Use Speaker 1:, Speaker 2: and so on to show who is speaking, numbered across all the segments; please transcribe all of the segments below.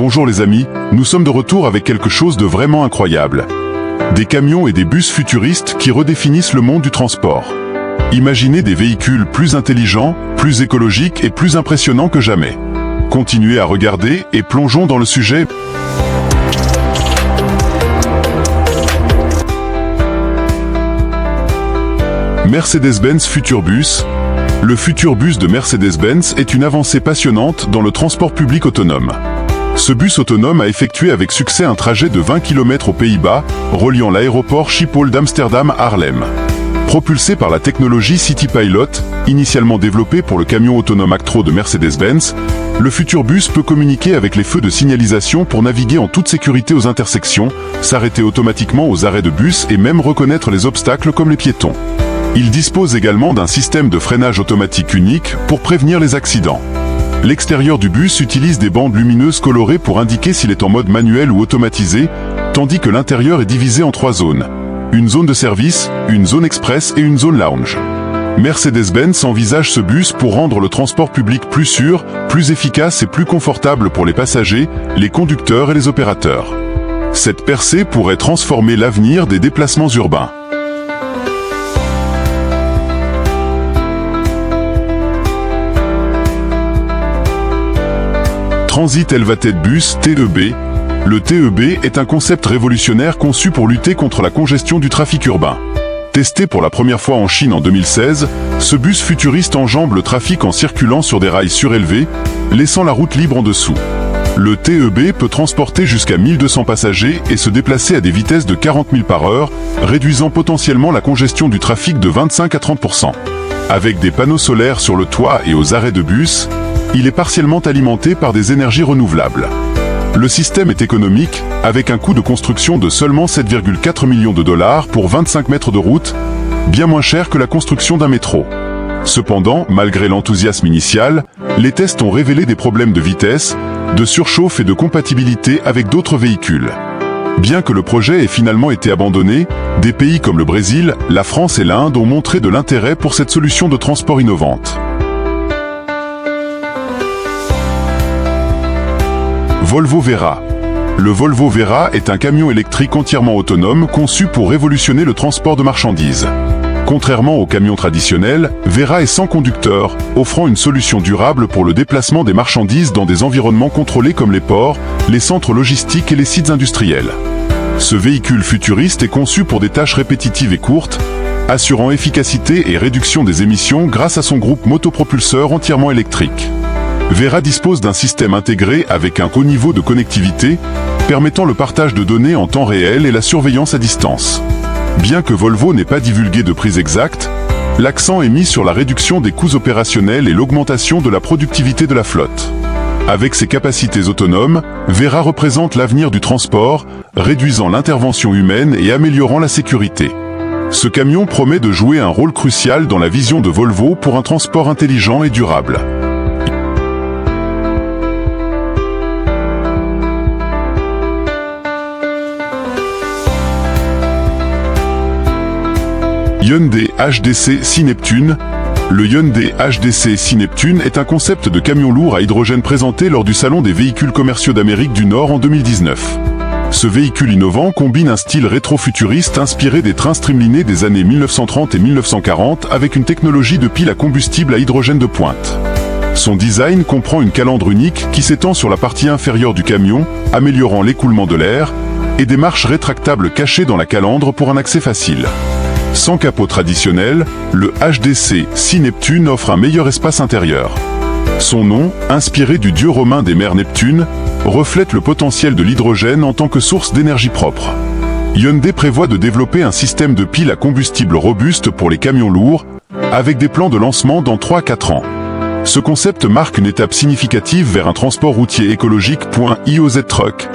Speaker 1: Bonjour les amis, nous sommes de retour avec quelque chose de vraiment incroyable. Des camions et des bus futuristes qui redéfinissent le monde du transport. Imaginez des véhicules plus intelligents, plus écologiques et plus impressionnants que jamais. Continuez à regarder et plongeons dans le sujet. Mercedes-Benz Futurbus. Le Futurbus de Mercedes-Benz est une avancée passionnante dans le transport public autonome. Ce bus autonome a effectué avec succès un trajet de 20 km aux Pays-Bas, reliant l'aéroport Schiphol d'Amsterdam à Haarlem. Propulsé par la technologie City Pilot, initialement développée pour le camion autonome Actro de Mercedes-Benz, le Futurbus peut communiquer avec les feux de signalisation pour naviguer en toute sécurité aux intersections, s'arrêter automatiquement aux arrêts de bus et même reconnaître les obstacles comme les piétons. Il dispose également d'un système de freinage automatique unique pour prévenir les accidents. L'extérieur du bus utilise des bandes lumineuses colorées pour indiquer s'il est en mode manuel ou automatisé, tandis que l'intérieur est divisé en 3 zones. Une zone de service, une zone express et une zone lounge. Mercedes-Benz envisage ce bus pour rendre le transport public plus sûr, plus efficace et plus confortable pour les passagers, les conducteurs et les opérateurs. Cette percée pourrait transformer l'avenir des déplacements urbains. Transit Elevated Bus, TEB. Le TEB est un concept révolutionnaire conçu pour lutter contre la congestion du trafic urbain. Testé pour la première fois en Chine en 2016, ce bus futuriste enjambe le trafic en circulant sur des rails surélevés, laissant la route libre en dessous. Le TEB peut transporter jusqu'à 1200 passagers et se déplacer à des vitesses de 40 000 par heure, réduisant potentiellement la congestion du trafic de 25 à 30%. Avec des panneaux solaires sur le toit et aux arrêts de bus, il est partiellement alimenté par des énergies renouvelables. Le système est économique, avec un coût de construction de seulement 7,4 millions de dollars pour 25 mètres de route, bien moins cher que la construction d'un métro. Cependant, malgré l'enthousiasme initial, les tests ont révélé des problèmes de vitesse, de surchauffe et de compatibilité avec d'autres véhicules. Bien que le projet ait finalement été abandonné, des pays comme le Brésil, la France et l'Inde ont montré de l'intérêt pour cette solution de transport innovante. Volvo Vera. Le Volvo Vera est un camion électrique entièrement autonome conçu pour révolutionner le transport de marchandises. Contrairement aux camions traditionnels, Vera est sans conducteur, offrant une solution durable pour le déplacement des marchandises dans des environnements contrôlés comme les ports, les centres logistiques et les sites industriels. Ce véhicule futuriste est conçu pour des tâches répétitives et courtes, assurant efficacité et réduction des émissions grâce à son groupe motopropulseur entièrement électrique. Vera dispose d'un système intégré avec un haut niveau de connectivité, permettant le partage de données en temps réel et la surveillance à distance. Bien que Volvo n'ait pas divulgué de prix exacte, l'accent est mis sur la réduction des coûts opérationnels et l'augmentation de la productivité de la flotte. Avec ses capacités autonomes, Vera représente l'avenir du transport, réduisant l'intervention humaine et améliorant la sécurité. Ce camion promet de jouer un rôle crucial dans la vision de Volvo pour un transport intelligent et durable. Hyundai HDC Sea Neptune. Le Hyundai HDC Sea Neptune est un concept de camion lourd à hydrogène présenté lors du Salon des véhicules commerciaux d'Amérique du Nord en 2019. Ce véhicule innovant combine un style rétro-futuriste inspiré des trains streamlinés des années 1930 et 1940 avec une technologie de pile à combustible à hydrogène de pointe. Son design comprend une calandre unique qui s'étend sur la partie inférieure du camion, améliorant l'écoulement de l'air, et des marches rétractables cachées dans la calandre pour un accès facile. Sans capot traditionnel, le HDC Sea Neptune offre un meilleur espace intérieur. Son nom, inspiré du dieu romain des mers Neptune, reflète le potentiel de l'hydrogène en tant que source d'énergie propre. Hyundai prévoit de développer un système de pile à combustible robuste pour les camions lourds, avec des plans de lancement dans 3 à 4 ans. Ce concept marque une étape significative vers un transport routier écologique. IOZ Truck.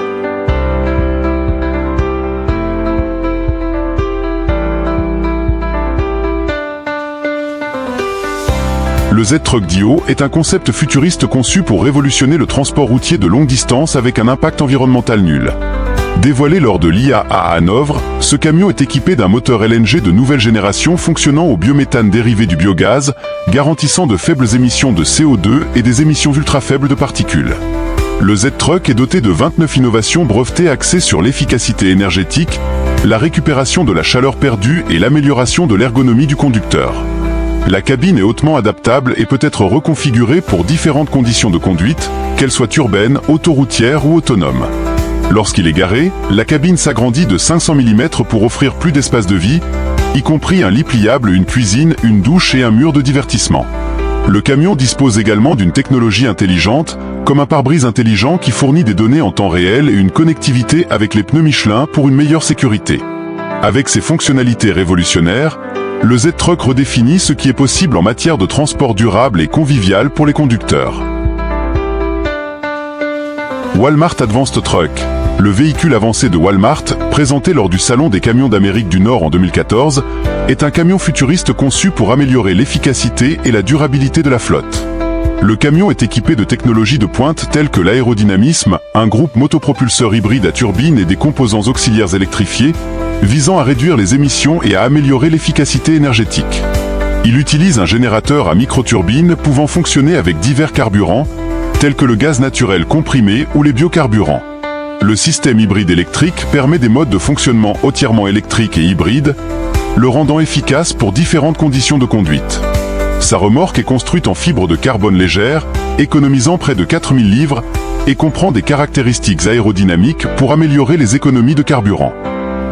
Speaker 1: Le Z-Truck Dio est un concept futuriste conçu pour révolutionner le transport routier de longue distance avec un impact environnemental nul. Dévoilé lors de l'IAA à Hanovre, ce camion est équipé d'un moteur LNG de nouvelle génération fonctionnant au biométhane dérivé du biogaz, garantissant de faibles émissions de CO2 et des émissions ultra faibles de particules. Le Z-Truck est doté de 29 innovations brevetées axées sur l'efficacité énergétique, la récupération de la chaleur perdue et l'amélioration de l'ergonomie du conducteur. La cabine est hautement adaptable et peut être reconfigurée pour différentes conditions de conduite, qu'elles soient urbaines, autoroutières ou autonomes. Lorsqu'il est garé, la cabine s'agrandit de 500 mm pour offrir plus d'espace de vie, y compris un lit pliable, une cuisine, une douche et un mur de divertissement. Le camion dispose également d'une technologie intelligente, comme un pare-brise intelligent qui fournit des données en temps réel et une connectivité avec les pneus Michelin pour une meilleure sécurité. Avec ses fonctionnalités révolutionnaires, le Z-Truck redéfinit ce qui est possible en matière de transport durable et convivial pour les conducteurs. Walmart Advanced Truck. Le véhicule avancé de Walmart, présenté lors du Salon des camions d'Amérique du Nord en 2014, est un camion futuriste conçu pour améliorer l'efficacité et la durabilité de la flotte. Le camion est équipé de technologies de pointe telles que l'aérodynamisme, un groupe motopropulseur hybride à turbine et des composants auxiliaires électrifiés, visant à réduire les émissions et à améliorer l'efficacité énergétique. Il utilise un générateur à microturbine pouvant fonctionner avec divers carburants, tels que le gaz naturel comprimé ou les biocarburants. Le système hybride électrique permet des modes de fonctionnement entièrement électriques et hybrides, le rendant efficace pour différentes conditions de conduite. Sa remorque est construite en fibre de carbone légère, économisant près de 4000 livres, et comprend des caractéristiques aérodynamiques pour améliorer les économies de carburant.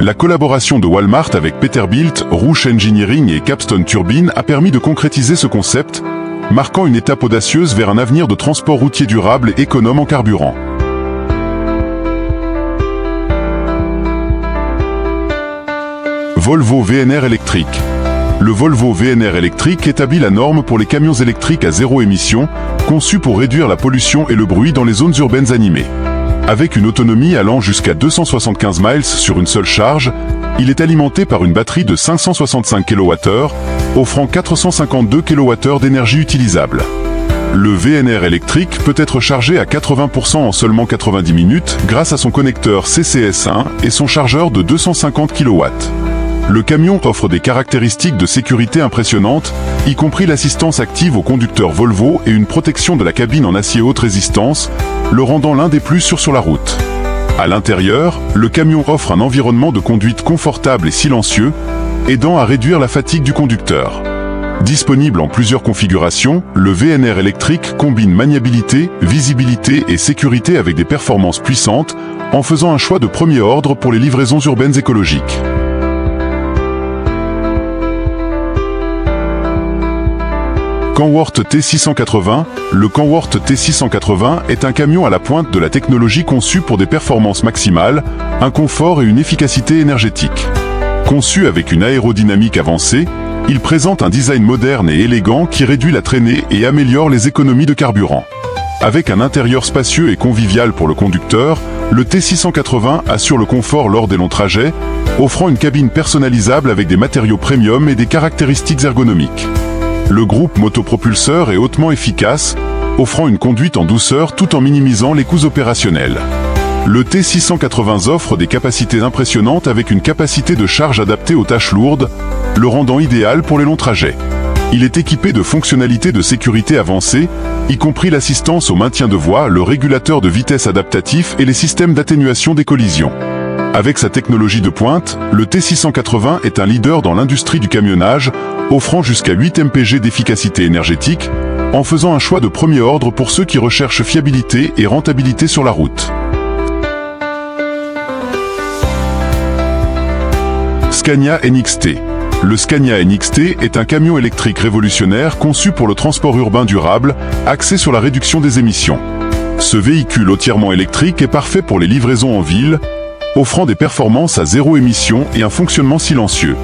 Speaker 1: La collaboration de Walmart avec Peterbilt, Roush Engineering et Capstone Turbine a permis de concrétiser ce concept, marquant une étape audacieuse vers un avenir de transport routier durable et économe en carburant. Volvo VNR électrique. Le Volvo VNR électrique établit la norme pour les camions électriques à zéro émission, conçus pour réduire la pollution et le bruit dans les zones urbaines animées. Avec une autonomie allant jusqu'à 275 miles sur une seule charge, il est alimenté par une batterie de 565 kWh, offrant 452 kWh d'énergie utilisable. Le VNR électrique peut être chargé à 80% en seulement 90 minutes grâce à son connecteur CCS1 et son chargeur de 250 kW. Le camion offre des caractéristiques de sécurité impressionnantes, y compris l'assistance active au conducteur Volvo et une protection de la cabine en acier haute résistance, le rendant l'un des plus sûrs sur la route. À l'intérieur, le camion offre un environnement de conduite confortable et silencieux, aidant à réduire la fatigue du conducteur. Disponible en plusieurs configurations, le VNR électrique combine maniabilité, visibilité et sécurité avec des performances puissantes, en faisant un choix de premier ordre pour les livraisons urbaines écologiques. Kenworth T680. Le Kenworth T680 est un camion à la pointe de la technologie conçu pour des performances maximales, un confort et une efficacité énergétique. Conçu avec une aérodynamique avancée, il présente un design moderne et élégant qui réduit la traînée et améliore les économies de carburant. Avec un intérieur spacieux et convivial pour le conducteur, le T680 assure le confort lors des longs trajets, offrant une cabine personnalisable avec des matériaux premium et des caractéristiques ergonomiques. Le groupe motopropulseur est hautement efficace, offrant une conduite en douceur tout en minimisant les coûts opérationnels. Le T680 offre des capacités impressionnantes avec une capacité de charge adaptée aux tâches lourdes, le rendant idéal pour les longs trajets. Il est équipé de fonctionnalités de sécurité avancées, y compris l'assistance au maintien de voie, le régulateur de vitesse adaptatif et les systèmes d'atténuation des collisions. Avec sa technologie de pointe, le T680 est un leader dans l'industrie du camionnage, offrant jusqu'à 8 mpg d'efficacité énergétique, en faisant un choix de premier ordre pour ceux qui recherchent fiabilité et rentabilité sur la route. Scania NXT. Le Scania NXT est un camion électrique révolutionnaire conçu pour le transport urbain durable, axé sur la réduction des émissions. Ce véhicule entièrement électrique est parfait pour les livraisons en ville, offrant des performances à zéro émission et un fonctionnement silencieux.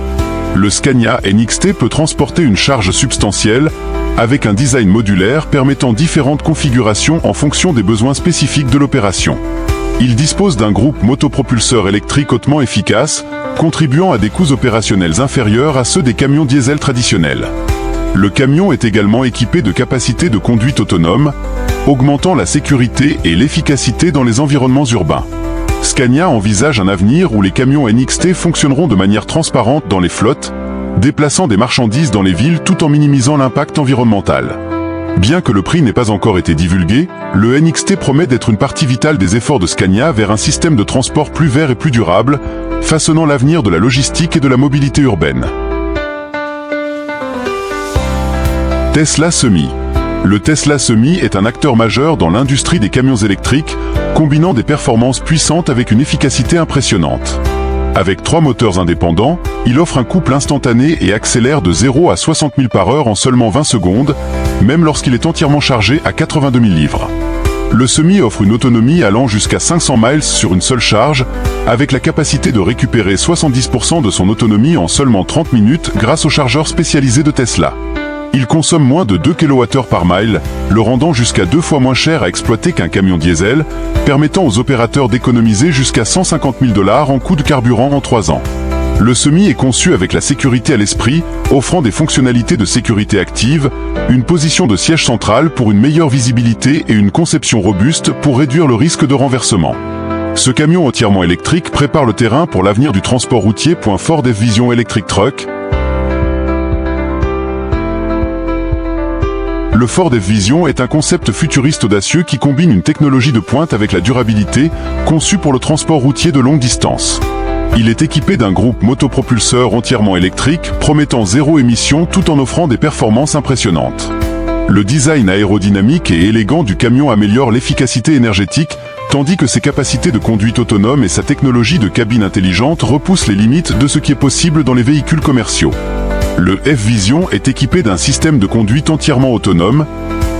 Speaker 1: Le Scania NXT peut transporter une charge substantielle, avec un design modulaire permettant différentes configurations en fonction des besoins spécifiques de l'opération. Il dispose d'un groupe motopropulseur électrique hautement efficace, contribuant à des coûts opérationnels inférieurs à ceux des camions diesel traditionnels. Le camion est également équipé de capacités de conduite autonome, augmentant la sécurité et l'efficacité dans les environnements urbains. Scania envisage un avenir où les camions NXT fonctionneront de manière transparente dans les flottes, déplaçant des marchandises dans les villes tout en minimisant l'impact environnemental. Bien que le prix n'ait pas encore été divulgué, le NXT promet d'être une partie vitale des efforts de Scania vers un système de transport plus vert et plus durable, façonnant l'avenir de la logistique et de la mobilité urbaine. Tesla Semi. Le Tesla Semi est un acteur majeur dans l'industrie des camions électriques, combinant des performances puissantes avec une efficacité impressionnante. Avec 3 moteurs indépendants, il offre un couple instantané et accélère de 0 à 60 000 par heure en seulement 20 secondes, même lorsqu'il est entièrement chargé à 82 000 livres. Le Semi offre une autonomie allant jusqu'à 500 miles sur une seule charge, avec la capacité de récupérer 70% de son autonomie en seulement 30 minutes grâce au chargeur spécialisé de Tesla. Il consomme moins de 2 kWh par mile, le rendant jusqu'à 2 fois moins cher à exploiter qu'un camion diesel, permettant aux opérateurs d'économiser jusqu'à 150 000 $ en coût de carburant en 3 ans. Le Semi est conçu avec la sécurité à l'esprit, offrant des fonctionnalités de sécurité active, une position de siège central pour une meilleure visibilité et une conception robuste pour réduire le risque de renversement. Ce camion entièrement électrique prépare le terrain pour l'avenir du transport routier. Ford F-Vision Electric Truck. Le Ford F-Vision est un concept futuriste audacieux qui combine une technologie de pointe avec la durabilité, conçu pour le transport routier de longue distance. Il est équipé d'un groupe motopropulseur entièrement électrique, promettant 0 émission tout en offrant des performances impressionnantes. Le design aérodynamique et élégant du camion améliore l'efficacité énergétique, tandis que ses capacités de conduite autonome et sa technologie de cabine intelligente repoussent les limites de ce qui est possible dans les véhicules commerciaux. Le F-Vision est équipé d'un système de conduite entièrement autonome,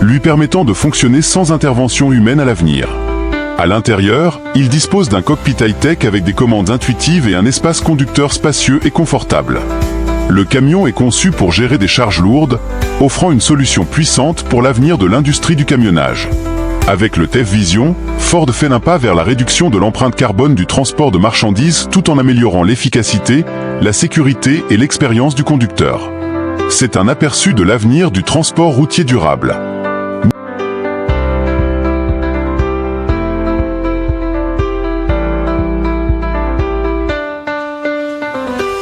Speaker 1: lui permettant de fonctionner sans intervention humaine à l'avenir. À l'intérieur, il dispose d'un cockpit high-tech avec des commandes intuitives et un espace conducteur spacieux et confortable. Le camion est conçu pour gérer des charges lourdes, offrant une solution puissante pour l'avenir de l'industrie du camionnage. Avec le F-Vision, Ford fait un pas vers la réduction de l'empreinte carbone du transport de marchandises tout en améliorant l'efficacité, la sécurité et l'expérience du conducteur. C'est un aperçu de l'avenir du transport routier durable.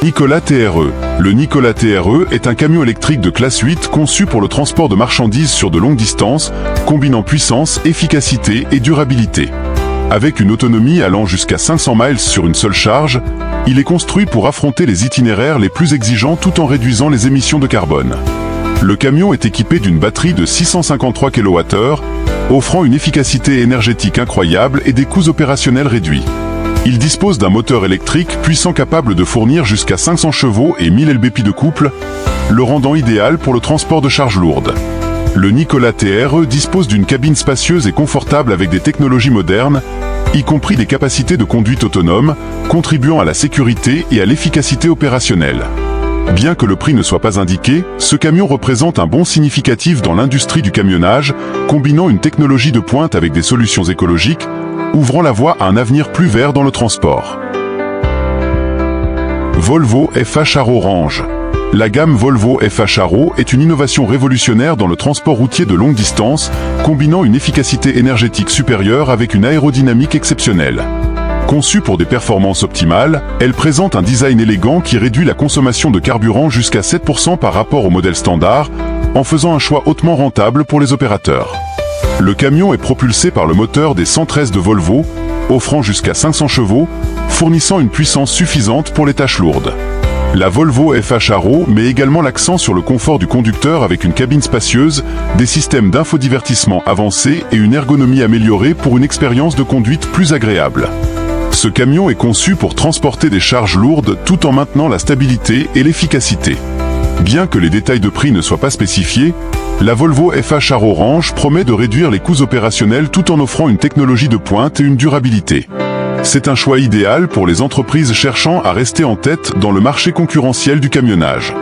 Speaker 1: Nikola TRE. Le Nikola TRE est un camion électrique de classe 8 conçu pour le transport de marchandises sur de longues distances, combinant puissance, efficacité et durabilité. Avec une autonomie allant jusqu'à 500 miles sur une seule charge, il est construit pour affronter les itinéraires les plus exigeants tout en réduisant les émissions de carbone. Le camion est équipé d'une batterie de 653 kWh, offrant une efficacité énergétique incroyable et des coûts opérationnels réduits. Il dispose d'un moteur électrique puissant capable de fournir jusqu'à 500 chevaux et 1000 lb-ps de couple, le rendant idéal pour le transport de charges lourdes. Le Nikola TRE dispose d'une cabine spacieuse et confortable avec des technologies modernes, y compris des capacités de conduite autonome, contribuant à la sécurité et à l'efficacité opérationnelle. Bien que le prix ne soit pas indiqué, ce camion représente un bond significatif dans l'industrie du camionnage, combinant une technologie de pointe avec des solutions écologiques, ouvrant la voie à un avenir plus vert dans le transport. Volvo FH Arrow Range. La gamme Volvo FH Arrow est une innovation révolutionnaire dans le transport routier de longue distance, combinant une efficacité énergétique supérieure avec une aérodynamique exceptionnelle. Conçue pour des performances optimales, elle présente un design élégant qui réduit la consommation de carburant jusqu'à 7% par rapport au modèle standard, en faisant un choix hautement rentable pour les opérateurs. Le camion est propulsé par le moteur des 113 de Volvo, offrant jusqu'à 500 chevaux, fournissant une puissance suffisante pour les tâches lourdes. La Volvo FH Arrow met également l'accent sur le confort du conducteur avec une cabine spacieuse, des systèmes d'infodivertissement avancés et une ergonomie améliorée pour une expérience de conduite plus agréable. Ce camion est conçu pour transporter des charges lourdes tout en maintenant la stabilité et l'efficacité. Bien que les détails de prix ne soient pas spécifiés, la Volvo FH Arrow Range promet de réduire les coûts opérationnels tout en offrant une technologie de pointe et une durabilité. C'est un choix idéal pour les entreprises cherchant à rester en tête dans le marché concurrentiel du camionnage.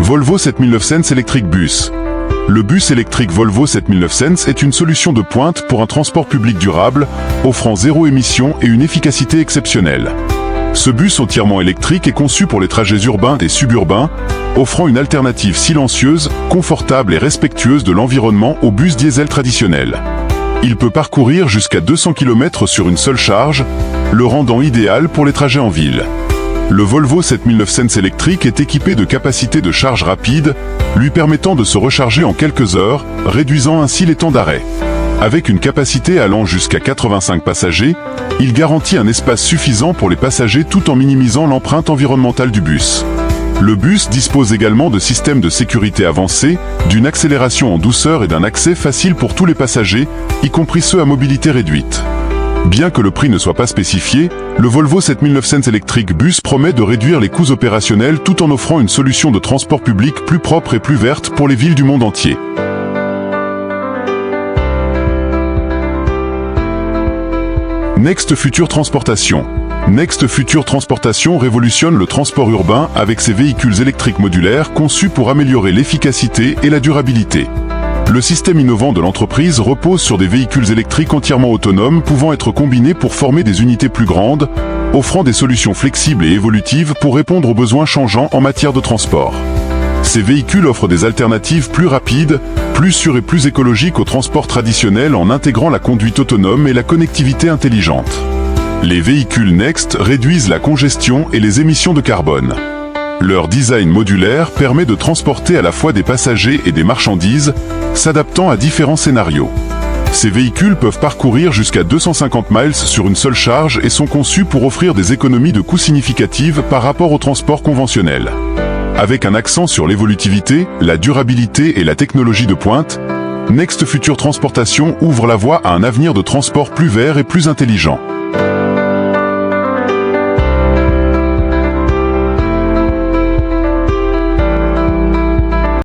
Speaker 1: Volvo 7900 Electric Bus. Le bus électrique Volvo 7900 est une solution de pointe pour un transport public durable, offrant 0 émission et une efficacité exceptionnelle. Ce bus entièrement électrique est conçu pour les trajets urbains et suburbains, offrant une alternative silencieuse, confortable et respectueuse de l'environnement au bus diesel traditionnel. Il peut parcourir jusqu'à 200 km sur une seule charge, le rendant idéal pour les trajets en ville. Le Volvo 7009 Sense électrique est équipé de capacités de charge rapide, lui permettant de se recharger en quelques heures, réduisant ainsi les temps d'arrêt. Avec une capacité allant jusqu'à 85 passagers, il garantit un espace suffisant pour les passagers tout en minimisant l'empreinte environnementale du bus. Le bus dispose également de systèmes de sécurité avancés, d'une accélération en douceur et d'un accès facile pour tous les passagers, y compris ceux à mobilité réduite. Bien que le prix ne soit pas spécifié, le Volvo 7009 Sense Electric Bus promet de réduire les coûts opérationnels tout en offrant une solution de transport public plus propre et plus verte pour les villes du monde entier. Next Future Transportation. Next Future Transportation révolutionne le transport urbain avec ses véhicules électriques modulaires conçus pour améliorer l'efficacité et la durabilité. Le système innovant de l'entreprise repose sur des véhicules électriques entièrement autonomes pouvant être combinés pour former des unités plus grandes, offrant des solutions flexibles et évolutives pour répondre aux besoins changeants en matière de transport. Ces véhicules offrent des alternatives plus rapides, plus sûres et plus écologiques au transport traditionnel en intégrant la conduite autonome et la connectivité intelligente. Les véhicules Next réduisent la congestion et les émissions de carbone. Leur design modulaire permet de transporter à la fois des passagers et des marchandises, s'adaptant à différents scénarios. Ces véhicules peuvent parcourir jusqu'à 250 miles sur une seule charge et sont conçus pour offrir des économies de coûts significatives par rapport au transport conventionnel. Avec un accent sur l'évolutivité, la durabilité et la technologie de pointe, Next Future Transportation ouvre la voie à un avenir de transport plus vert et plus intelligent.